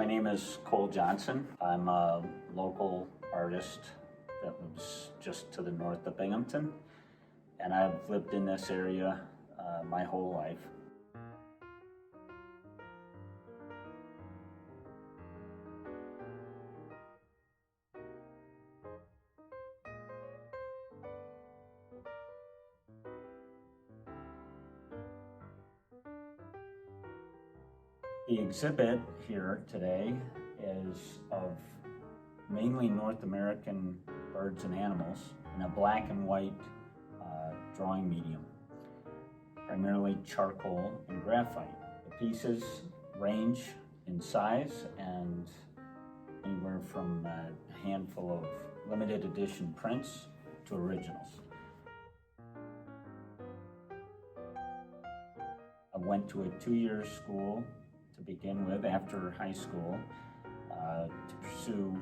My name is Cole Johnson. I'm a local artist that lives just to the north of Binghamton, and I've lived in this area my whole life. The exhibit here today is of mainly North American birds and animals in a black and white drawing medium, primarily charcoal and graphite. The pieces range in size and anywhere from a handful of limited edition prints to originals. I went to a 2-year school to begin with after high school to pursue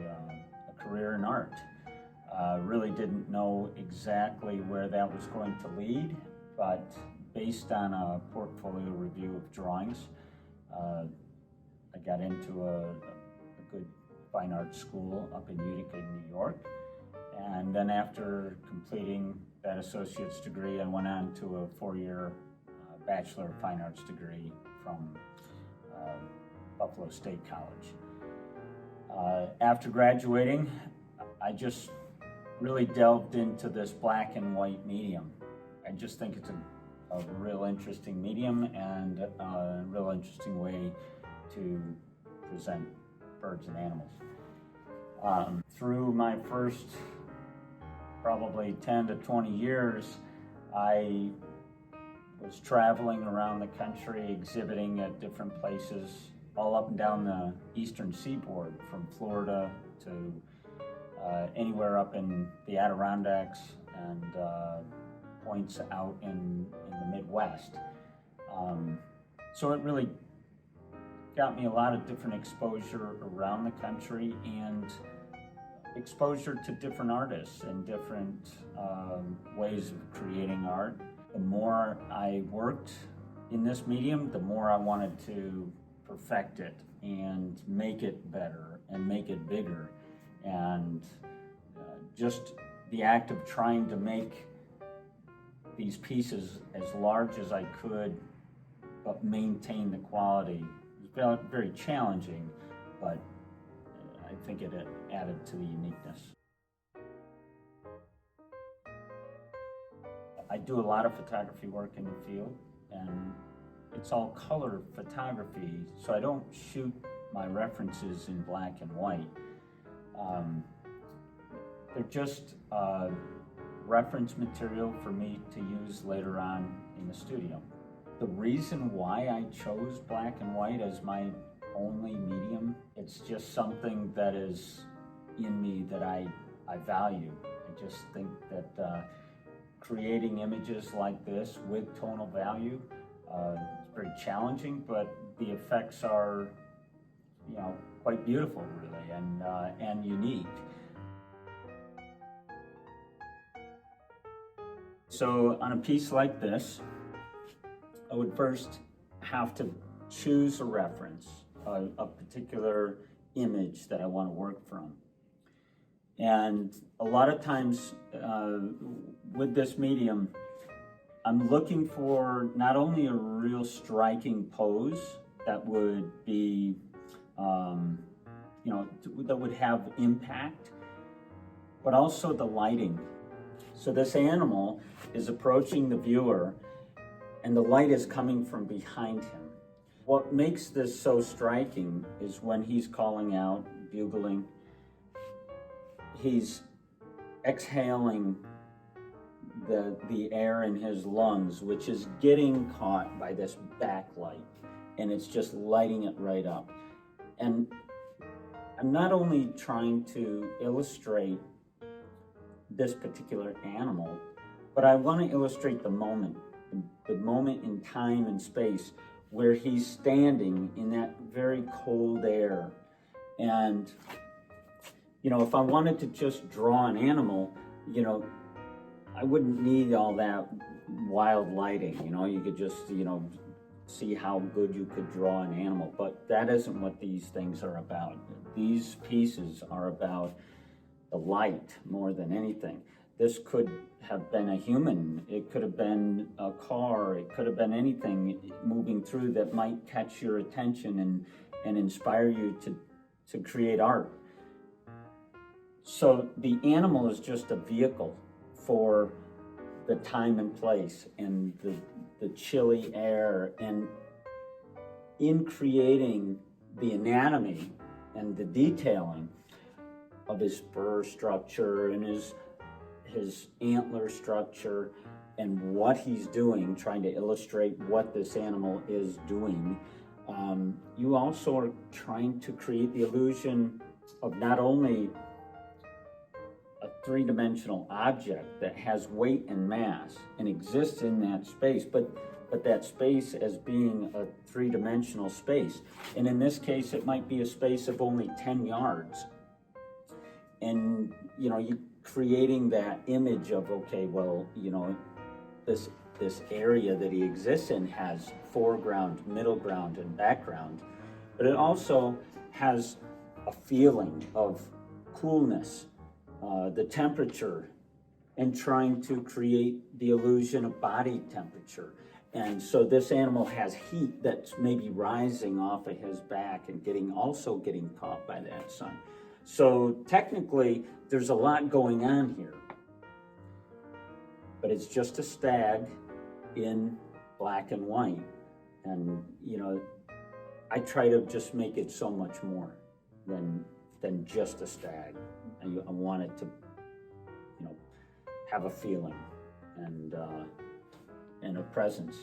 a career in art. Really didn't know exactly where that was going to lead, but based on a portfolio review of drawings, I got into a good fine art school up in Utica, New York. And then after completing that associate's degree, I went on to a 4-year Bachelor of Fine Arts degree from Buffalo State College. After graduating, I just really delved into this black and white medium. I just think it's a real interesting medium and a real interesting way to present birds and animals. Through my first probably 10 to 20 years, I was traveling around the country, exhibiting at different places, all up and down the eastern seaboard, from Florida to anywhere up in the Adirondacks and points out in the Midwest. So it really got me a lot of different exposure around the country and exposure to different artists and different ways of creating art. The more I worked in this medium, the more I wanted to perfect it and make it better and make it bigger. And just the act of trying to make these pieces as large as I could, but maintain the quality, was very challenging, but I think it added to the uniqueness. I do a lot of photography work in the field, and it's all color photography, so I don't shoot my references in black and white. They're just reference material for me to use later on in the studio. The reason why I chose black and white as my only medium, it's just something that is in me that I value. I just think that creating images like this with tonal value, it's very challenging, but the effects are, quite beautiful, really, and unique. So on a piece like this, I would first have to choose a reference, a particular image that I want to work from. And a lot of times with this medium, I'm looking for not only a real striking pose that would be, that would have impact, but also the lighting. So this animal is approaching the viewer and the light is coming from behind him. What makes this so striking is when he's calling out, bugling, he's exhaling the air in his lungs, which is getting caught by this backlight, and it's just lighting it right up. And I'm not only trying to illustrate this particular animal, but I want to illustrate the moment in time and space where he's standing in that very cold air. And, if I wanted to just draw an animal, I wouldn't need all that wild lighting. You could just, see how good you could draw an animal, but that isn't what these things are about. These pieces are about the light more than anything. This could have been a human, it could have been a car, it could have been anything moving through that might catch your attention and inspire you to create art. So the animal is just a vehicle for the time and place and the chilly air, and in creating the anatomy and the detailing of his fur structure and his antler structure and what he's doing, trying to illustrate what this animal is doing, you also are trying to create the illusion of not only a three-dimensional object that has weight and mass and exists in that space, but that space as being a three-dimensional space. And in this case, it might be a space of only 10 yards. And, you know, you creating that image of, okay, well, you know, this area that he exists in has foreground, middle ground, and background, but it also has a feeling of coolness, the temperature, and trying to create the illusion of body temperature. And so this animal has heat that's maybe rising off of his back and also getting caught by that sun. So technically, there's a lot going on here, but it's just a stag in black and white. And, you know, I try to just make it so much more than just a stag. I want it to, you know, have a feeling and a presence.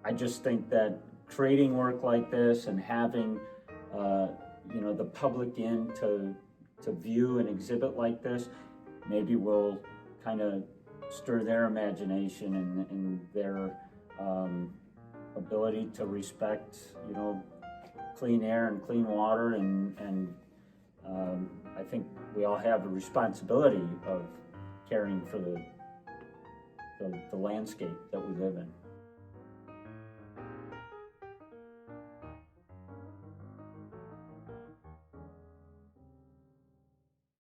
I just think that creating work like this and having, you know, the public in to view an exhibit like this, maybe will kind of stir their imagination and their ability to respect, you know, clean air and clean water, and I think we all have a responsibility of caring for the landscape that we live in.